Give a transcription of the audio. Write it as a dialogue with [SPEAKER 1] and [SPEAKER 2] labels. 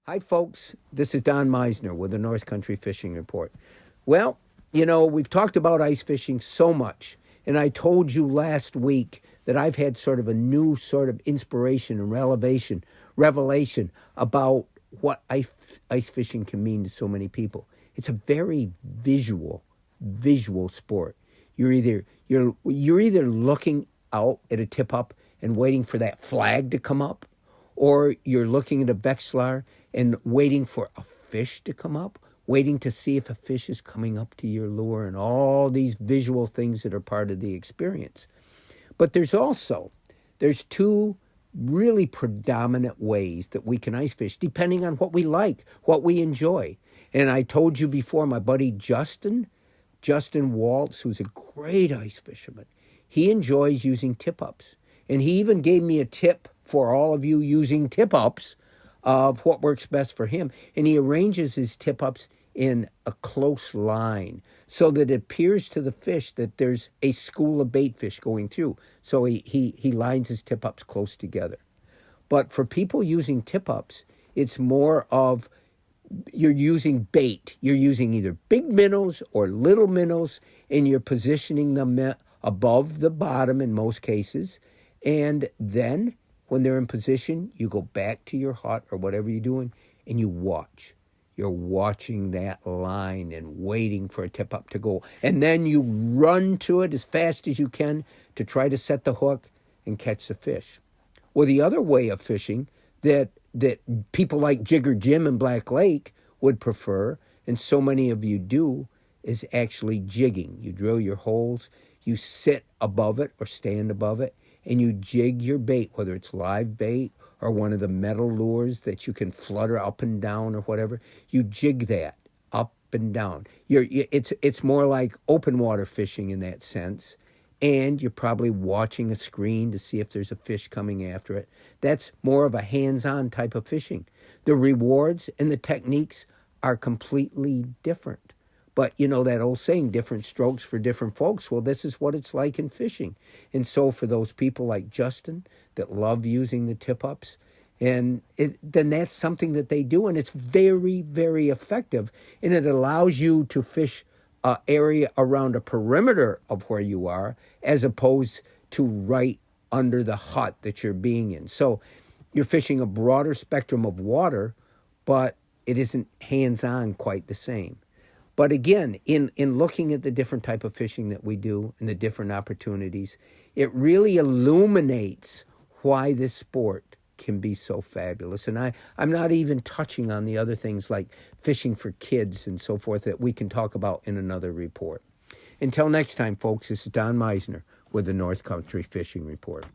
[SPEAKER 1] Hi, folks. This is Don Meissner with the North Country Fishing Report. Well, we've talked about ice fishing so much, and I told you last week that I've had sort of a new sort of inspiration and revelation about what ice fishing can mean to so many people. It's a very visual sport. You're either looking out at a tip up and waiting for that flag to come up, or you're looking at a Vexlar and waiting for a fish to come up, waiting to see if a fish is coming up to your lure, and all these visual things that are part of the experience. But there's two really predominant ways that we can ice fish, depending on what we like, what we enjoy. And I told you before, my buddy Justin Waltz, who's a great ice fisherman, he enjoys using tip-ups. And he even gave me a tip for all of you using tip-ups of what works best for him. And he arranges his tip-ups in a close line so that it appears to the fish that there's a school of bait fish going through. So he lines his tip-ups close together. But for people using tip-ups, it's more of you're using bait. You're using either big minnows or little minnows, and you're positioning them above the bottom in most cases. And then when they're in position, you go back to your hut or whatever you're doing, and you watch. You're watching that line and waiting for a tip-up to go. And then you run to it as fast as you can to try to set the hook and catch the fish. Well, the other way of fishing that people like Jigger Jim in Black Lake would prefer, and so many of you do, is actually jigging. You drill your holes, you sit above it or stand above it, and you jig your bait, whether it's live bait or one of the metal lures that you can flutter up and down or whatever. You jig that up and down. It's more like open water fishing in that sense, and you're probably watching a screen to see if there's a fish coming after it. That's more of a hands-on type of fishing. The rewards and the techniques are completely different. But that old saying, different strokes for different folks. Well, this is what it's like in fishing. And so for those people like Justin that love using the tip-ups, then that's something that they do. And it's very, very effective. And it allows you to fish an area around a perimeter of where you are, as opposed to right under the hut that you're being in. So you're fishing a broader spectrum of water, but it isn't hands-on quite the same. But again, in looking at the different type of fishing that we do and the different opportunities, it really illuminates why this sport can be so fabulous. And I'm not even touching on the other things like fishing for kids and so forth that we can talk about in another report. Until next time, folks, this is Don Meissner with the North Country Fishing Report.